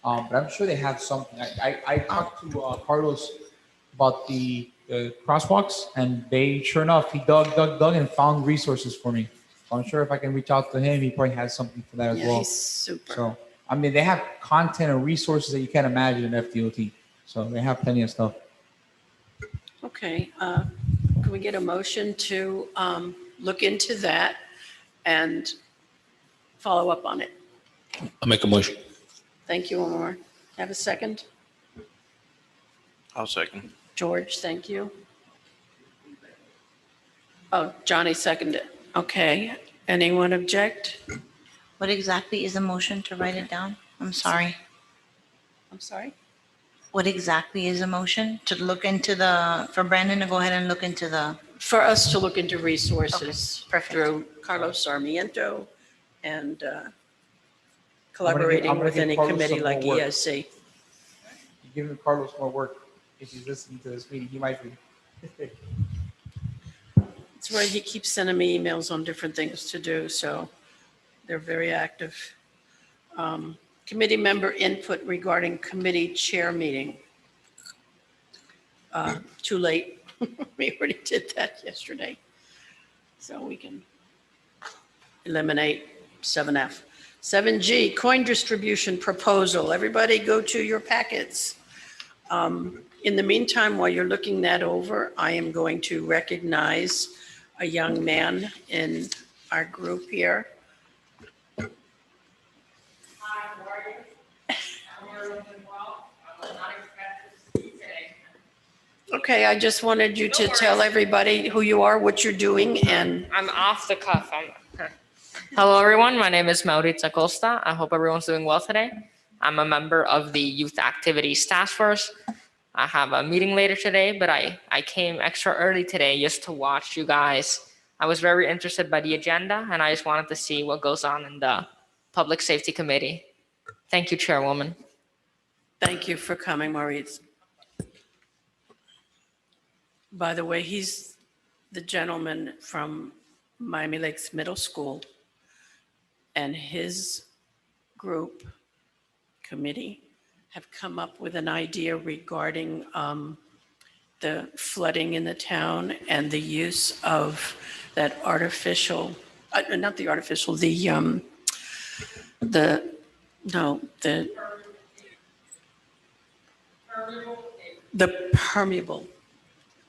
But I'm sure they have something. I talked to Carlos about the crosswalks, and they, sure enough, he dug and found resources for me. So I'm sure if I can reach out to him, he probably has something for that as Yeah, well. he's super. So, I mean, they have content and resources that you can't imagine in FDOT. So they have plenty of stuff. Okay, can we get a motion to look into that and follow up on it. I'll make a motion. Thank you, Omar. Have a second? I'll second. George, thank you. Oh, Johnny seconded. Okay. Anyone object? What exactly is a motion to write it down? I'm sorry. I'm sorry? What exactly is a motion to look into for Brandon to go ahead and look into the, For us to look into resources Okay, perfect. through Carlos Sarmiento and I'm collaborating gonna with give any Carlos committee some like more work. ESC. You're giving Carlos more work. If he's listening to this meeting, he might be. That's right, he keeps sending me emails on different things to do, so they're very active. Committee member input regarding committee chair meeting. Too late. We already did that yesterday. So we can eliminate 7F. 7G, coin distribution proposal. Everybody go to your packets. In the meantime, while you're looking that over, I am going to recognize a young man in our group here. Okay, I just wanted you to tell everybody who you are, what you're doing, and I'm off the cuff. Hello, everyone. My name is Mauricio Costa. I hope everyone's doing well today. I'm a member of the Youth Activities Task Force. I have a meeting later today, but I came extra early today just to watch you guys. I was very interested by the agenda, and I just wanted to see what goes on in the Public Safety Committee. Thank you, Chairwoman. thank you for coming, Maurice. By the way, he's the gentleman from Miami Lakes Middle School, and his group committee have come up with an idea regarding the flooding in the town and the use of that artificial, not the artificial, the permeable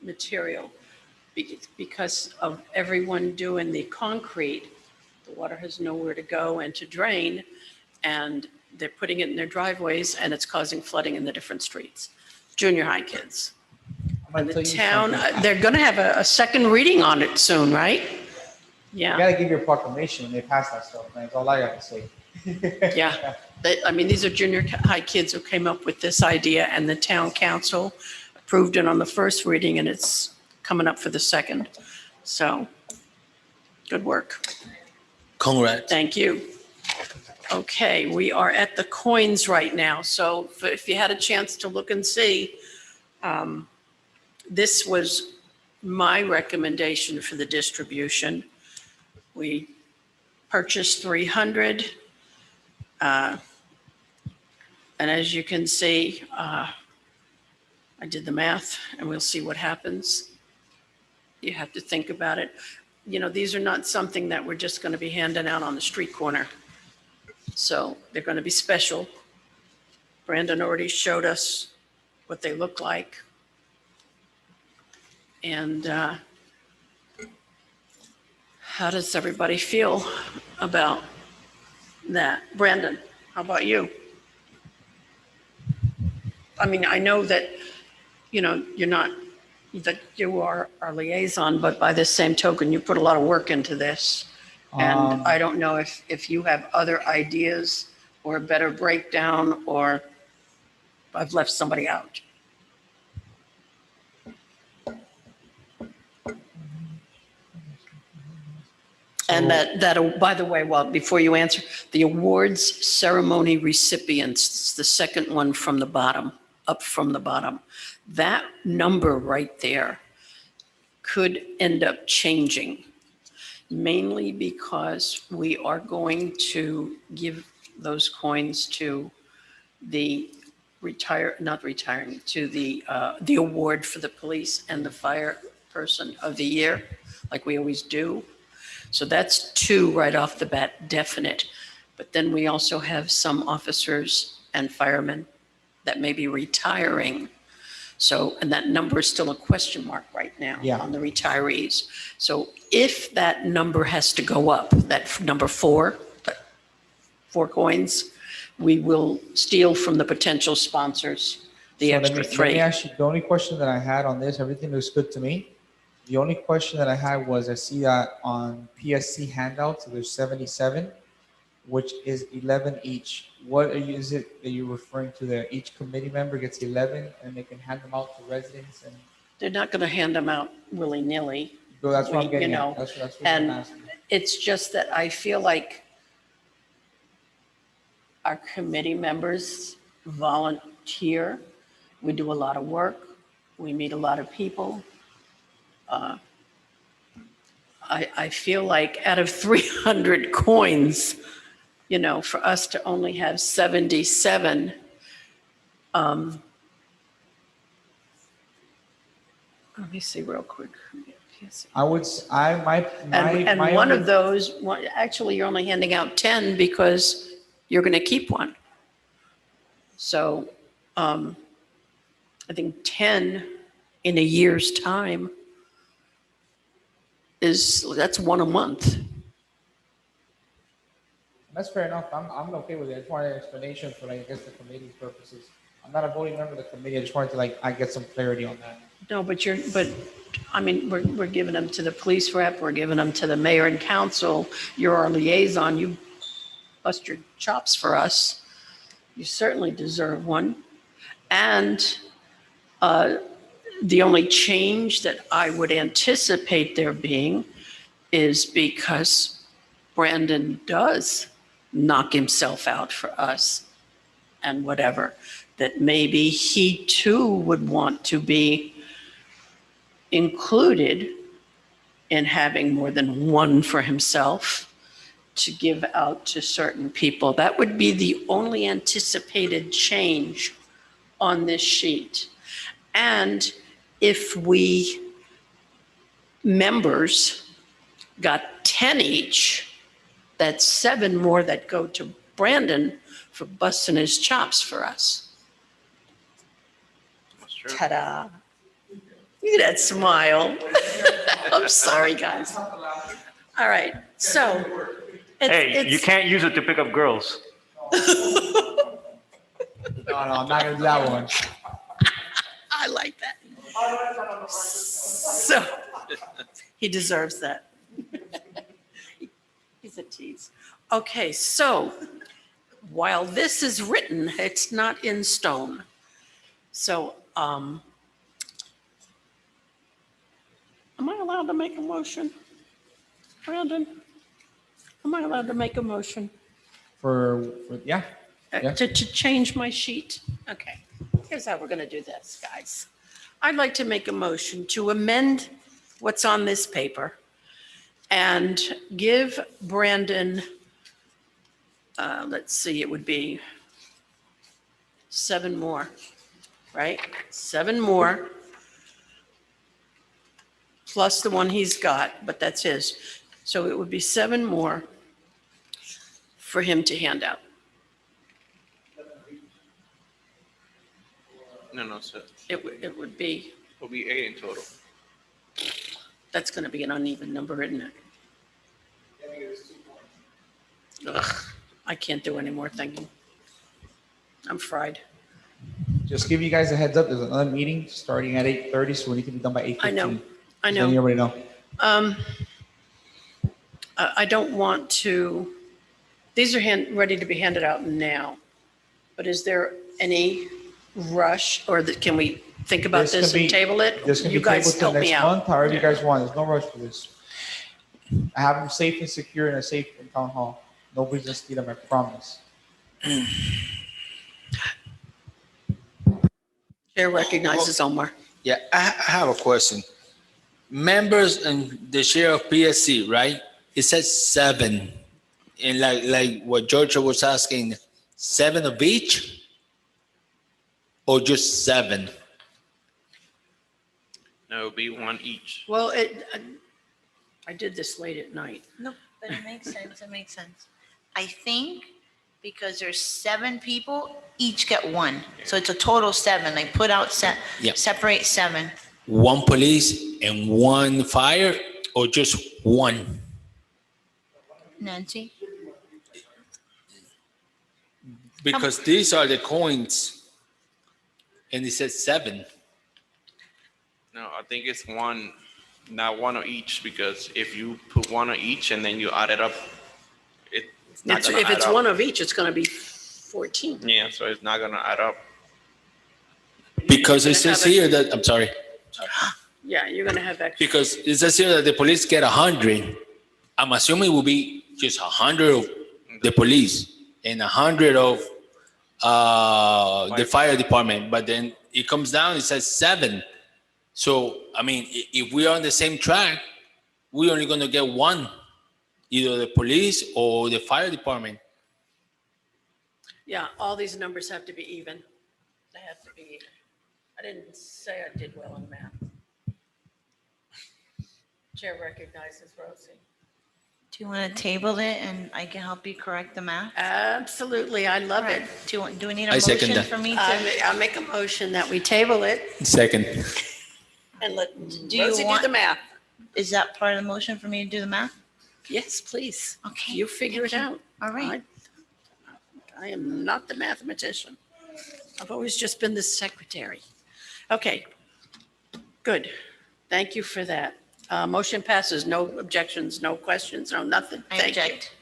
material. Because of everyone doing the concrete, the water has nowhere to go and to drain, and they're putting it in their driveways, and it's causing flooding in the different streets. Junior high kids. I'm gonna And tell the you town, something. they're gonna have a second reading on it soon, right? You Yeah, gotta give your proclamation when they pass that stuff, man. That's all I got to say. yeah. I mean, these are junior high kids who came up with this idea, and the town council approved it on the first reading, and it's coming up for the second. So, good work. Congrats. Thank you. Okay, we are at the coins right now. So if you had a chance to look and see, this was my recommendation for the distribution. We purchased 300. And as you can see, I did the math, and we'll see what happens. You have to think about it. You know, these are not something that we're just going to be handing out on the street corner. So they're going to be special. Brandon already showed us what they look like. And how does everybody feel about that? Brandon, how about you? I mean, I know that, you know, you're not, that you are our liaison, but by the same token, you put a lot of work into this. And I don't know if you have other ideas or a better breakdown, or I've left somebody out. And that, by the way, well, before you answer, the awards ceremony recipients, it's the second one from the bottom, up from the bottom. That number right there could end up changing, mainly because we are going to give those coins to the to the award for the police and the fire person of the year, like we always do. So that's two right off the bat, definite. But then we also have some officers and firemen that may be retiring. So, and that number is still a question mark right now Yeah. on the retirees. So if that number has to go up, that number 4, 4 coins, we will steal from the potential sponsors the So extra Let me 3. ask you, the only question that I had on this, everything looks good to me. The only question that I had was, I see that on PSC handouts, there's 77, which is 11 each. What is it that you're referring to there? Each committee member gets 11 and they can hand them out to residents and, They're not going to hand them out willy-nilly. so that's what I'm You getting know, at. That's what I'm and asking. it's just that I feel like our committee members volunteer. We do a lot of work. We meet a lot of people. I feel like out of 300 coins, you know, for us to only have 77, let me see real quick. I would, my And one only- of those, actually, you're only handing out 10 because you're going to keep one. So I think 10 in a year's time that's 1 a month. That's fair enough. I'm okay with it. I just wanted an explanation for, like, I guess, the committee's purposes. I'm not a voting member of the committee. I just wanted to, like, I get some clarity on that. No, but I mean, we're giving them to the police rep, we're giving them to the mayor and council. You're our liaison. You bust your chops for us. You certainly deserve one. And the only change that I would anticipate there being is because Brandon does knock himself out for us and whatever, that maybe he too would want to be included in having more than one for himself to give out to certain people. That would be the only anticipated change on this sheet. And if we members got 10 each, that's 7 more that go to Brandon for busting his chops for us. That's true. Ta-da. Look at that smile. I'm sorry, guys. All right, so. Hey, you can't use it to pick up girls. No, I'm not gonna do that one. I like that. So, he deserves that. He's a tease. Okay, so while this is written, it's not in stone. So, am I allowed to make a motion? Brandon, am I allowed to make a motion Yeah. Yeah. to change my sheet? Okay, here's how we're going to do this, guys. I'd like to make a motion to amend what's on this paper and give Brandon, let's see, it would be 7 more, right? 7 more, plus the one he's got, but that's his. So it would be 7 more for him to hand out. No, so It would be, it'll be 8 in total. that's going to be an uneven number, isn't it? Ugh, I can't do any more thinking. I'm fried. Just give you guys a heads up. There's another meeting starting at 8:30, so we need to be done by 8:15. I know, I Letting know. everybody know. I don't want to, these are ready to be handed out now, but is there any rush, or can we think about This can this and be- table it? This can You be guys tabled till help me next out. month, however you guys want. There's no rush for this. I have them safe and secure in a safe in town hall. Nobody's gonna steal them, I promise. Chair recognizes Omar. Yeah, I have a question. Members and the chair of PSC, right? It says 7. And like what Georgia was asking, 7 of each? Or just 7? No, it'll be 1 each. Well, I did this late at night. No, but it makes sense, it makes sense. I think because there's 7 people, each get 1. So it's a total 7, like put out Yeah. separate 7. 1 police and 1 fire, or just 1? Nancy? Because these are the coins, and it says 7. No, I think it's one, not one of each, because if you put one of each and then you add it up, it's not gonna If add it's up. one of each, it's going to be 14. Yeah, so it's not gonna add up. Because You're it gonna says have here that, I'm sorry, Yeah, you're going to have extra. because it says here that the police get 100. I'm assuming it will be just 100 of the police and 100 of the fire department. But then it comes down, it says 7. So, I mean, if we are on the same track, we're only going to get one, either the police or the fire department. Yeah, all these numbers have to be even. They have to be even. I didn't say I did well in math. Chair recognizes Rosie. Do you want to table it and I can help you correct the math? Absolutely, I love it. Do we need a I second motion that. for me to? I'll make a motion that we table it Second. and let Do you Rosie do want- the math. Is that part of the motion for me to do the math? Yes, please. Okay. You figure it out. All right. I am not the mathematician. I've always just been the secretary. Okay, good. Thank you for that. Motion passes, no objections, no questions, no nothing. I Thank you. object.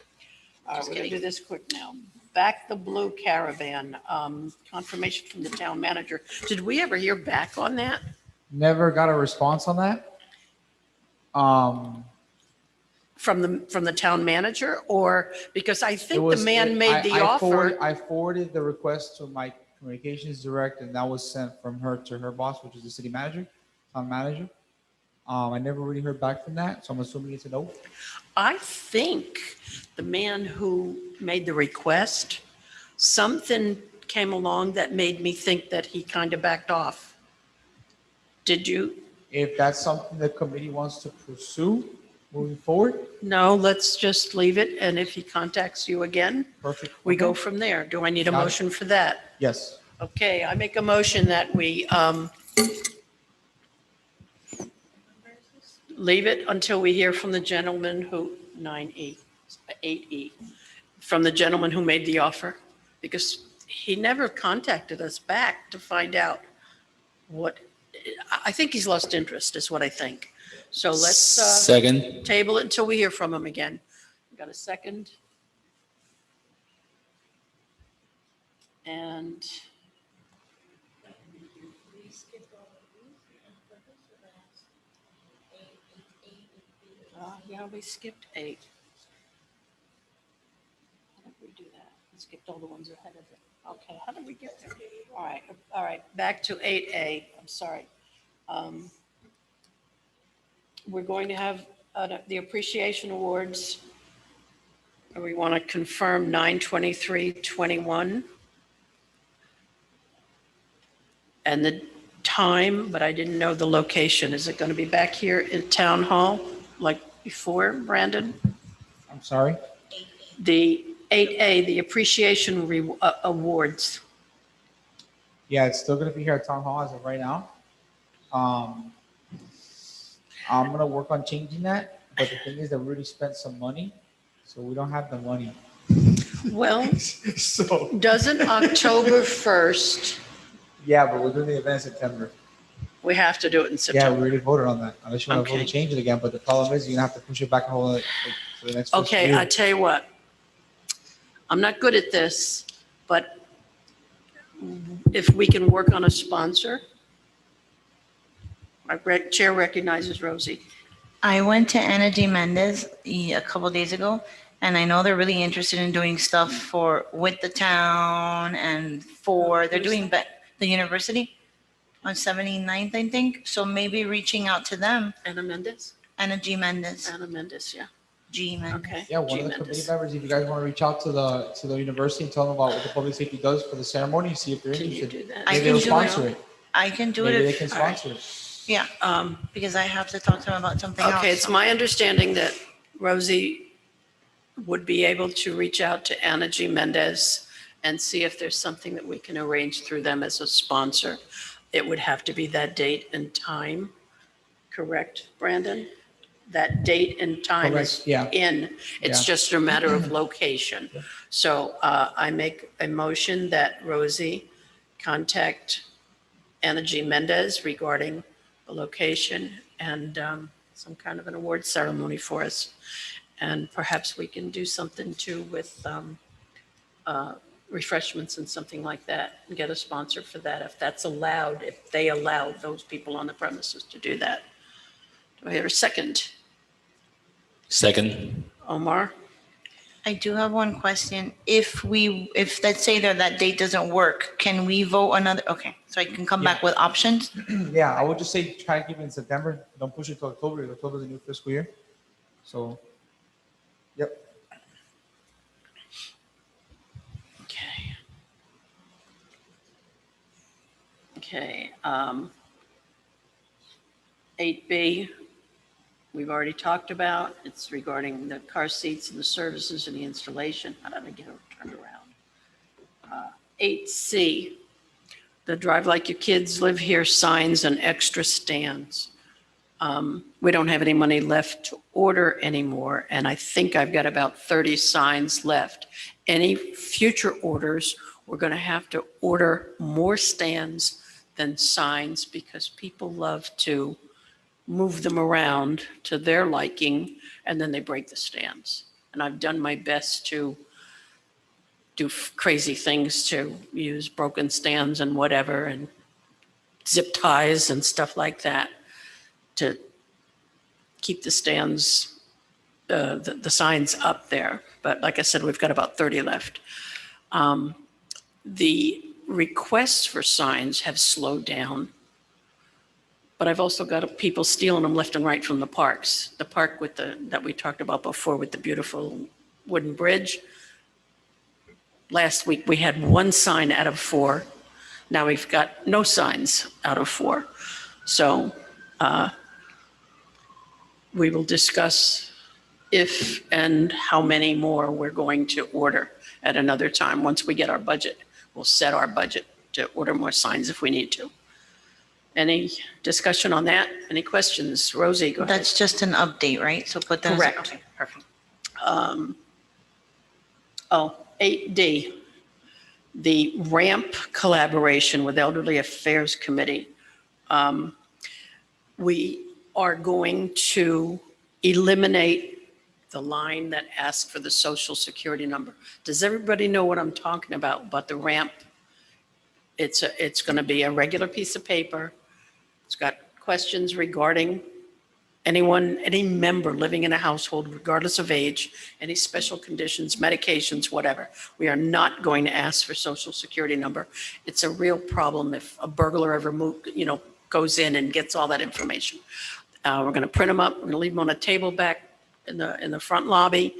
We're Just going to kidding. do this quick now. Back the Blue Caravan, confirmation from the town manager. Did we ever hear back on that? Never got a response on that. From the town manager, or because I It think the was- man made the offer. I forwarded the request to my communications director, and that was sent from her to her boss, which is the city manager, town manager. I never really heard back from that, so I'm assuming it's a no. I think the man who made the request, something came along that made me think that he kind of backed off. Did you? If that's something the committee wants to pursue moving forward, No, let's just leave it. And if he contacts you again, perfect. we go Okay. from there. Do I need a Got it. motion for that? Yes. Okay, I make a motion that we leave it until we hear from the gentleman who, 9E, 8E, from the gentleman who made the offer, because he never contacted us back to find out what, I think he's lost interest, is what I think. So let's Second. table it until we hear from him again. Got a second? And yeah, we skipped 8. How did we do that? We skipped all the ones ahead of it. Okay, how did we get there? All right, back to 8A. I'm sorry. We're going to have the appreciation awards. And we want to confirm 9/23/21. And the time, but I didn't know the location. Is it going to be back here in Town Hall like before, Brandon? I'm sorry. The 8A, the appreciation awards. Yeah, it's still gonna be here at Town Hall as of right now. I'm gonna work on changing that, but the thing is that we already spent some money, so we don't have the money. Well, So, doesn't October 1st, yeah, but we're doing the event in September. we have to do it in Yeah, we September? already voted on that, unless you want to vote Okay. to change it again, but the problem is you're gonna have to push it back a whole, like, to the next fiscal Okay, year. I tell you what. I'm not good at this, but if we can work on a sponsor. Our chair recognizes Rosie. I went to Ana G. Mendez a couple days ago, and I know they're really interested in doing stuff with the town and they're doing the university on 79th, I think. So maybe reaching out to them, Anna Mendez? Ana G. Mendez, Anna Mendez, yeah. G. Mendez. Okay. Yeah, one G. of the Mendez. committee members, if you guys want to reach out to the university and tell them about what the public safety does for the ceremony, see if they're Can you interested. do that? I Maybe can they'll do sponsor it. I can do Maybe they it, can sponsor it. yeah, Um, because I have to talk to them about something else. Okay, it's so. my understanding that Rosie would be able to reach out to Anna G. Mendez and see if there's something that we can arrange through them as a sponsor. It would have to be that date and time, correct, Brandon? that date and time is Correct, yeah. in. It's Yeah. just a matter of location. So I make a motion that Rosie contact Anna G. Mendez regarding the location and some kind of an award ceremony for us. And perhaps we can do something too with refreshments and something like that, and get a sponsor for that if that's allowed, if they allow those people on the premises to do that. Do I hear a second? Second. Omar? I do have one question. If let's say that date doesn't work, can we vote another? Okay, so I can come back with options? Yeah, I would just say try to keep it in September. Don't push it to October. October is a new fiscal year. So, yep. Okay. Okay, 8B, we've already talked about. It's regarding the car seats and the services and the installation. How did I get it turned around? 8C, the Drive Like Your Kids Live Here signs and extra stands. We don't have any money left to order anymore, and I think I've got about 30 signs left. Any future orders, we're going to have to order more stands than signs because people love to move them around to their liking, and then they break the stands. And I've done my best to do crazy things, to use broken stands and whatever, and zip ties and stuff like that to keep the stands, the signs up there. But like I said, we've got about 30 left. The requests for signs have slowed down, but I've also got people stealing them left and right from the parks. The park with that we talked about before with the beautiful wooden bridge. Last week we had 1 sign out of 4. Now we've got no signs out of 4. So we will discuss if and how many more we're going to order at another time. Once we get our budget, we'll set our budget to order more signs if we need to. Any discussion on that? Any questions? Rosie, go ahead. That's just an update, right? So put that. as- Correct. Okay, perfect. 8D, the RAMP collaboration with Elderly Affairs Committee. We are going to eliminate the line that asks for the social security number. Does everybody know what I'm talking about the RAMP? It's going to be a regular piece of paper. It's got questions regarding anyone, any member living in a household, regardless of age, any special conditions, medications, whatever. We are not going to ask for social security number. It's a real problem if a burglar ever goes in and gets all that information. We're going to print them up. We're going to leave them on a table back in the front lobby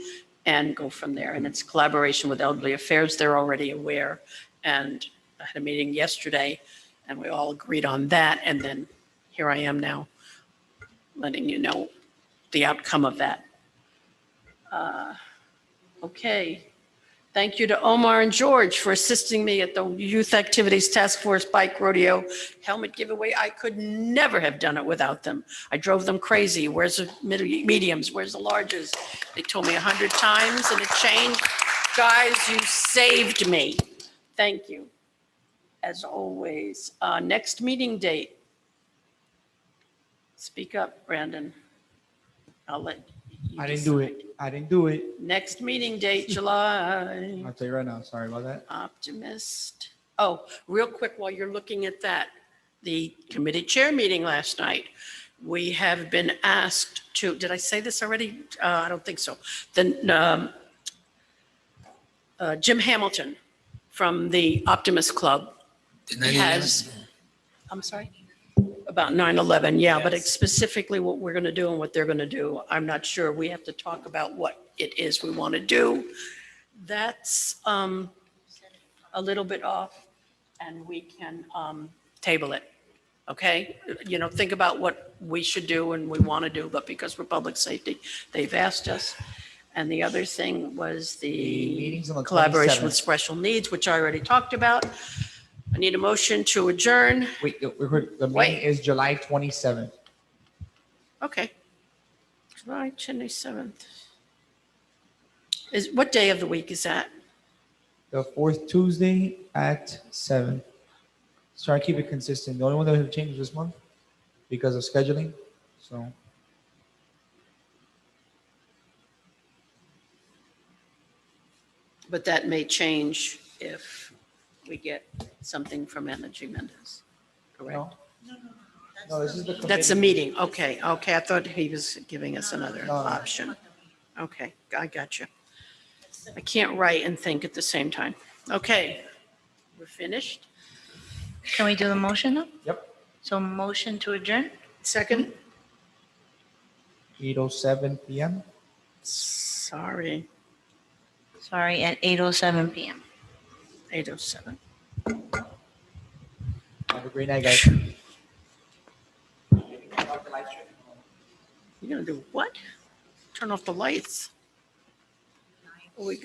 and go from there. And it's collaboration with Elderly Affairs. They're already aware. And I had a meeting yesterday and we all agreed on that. And then here I am now letting you know the outcome of that. Okay. Thank you to Omar and George for assisting me at the Youth Activities Task Force Bike Rodeo helmet giveaway. I could never have done it without them. I drove them crazy. Where's the mediums? Where's the larges? They told me 100 times and it changed. Guys, you saved me. Thank you. As always, next meeting date. Speak up, Brandon. I'll let you I didn't do decide. it. I didn't do it. Next meeting date, July. I'll tell you right now. Sorry about that. Optimist. Oh, real quick, while you're looking at that, the committee chair meeting last night, we have been asked to, did I say this already? I don't think so. Then Jim Hamilton from the Optimist Club has, I'm sorry? About 9/11, yeah, but it's specifically what we're going to do and what they're going to do. I'm not sure. We have to talk about what it is we want to do. That's a little bit off and we can table it, okay? Think about what we should do and we want to do, but because for public safety, they've asked us. And the other thing was The meeting's on the collaboration with 27th. special needs, which I already talked about. I need a motion to adjourn. Wait, the meeting Wait. is July 27th. Okay. July 27th. What day of the week is that? The fourth Tuesday at 7. Try to keep it consistent. The only one that have changed this month because of scheduling. So But that may change if we get something from Energy Mendez. Correct? no, this is the That's a committee. meeting. Okay, okay. I thought he was giving us another No, no. option. Okay, I got you. I can't write and think at the same time. Okay, we're finished. Can we do the motion now? Yep. So motion to adjourn? Second, 8:07 p.m. sorry, Sorry, at 8:07 PM. 8:07. Have a great night, guys. You're gonna do what? Turn off the lights? Oh, we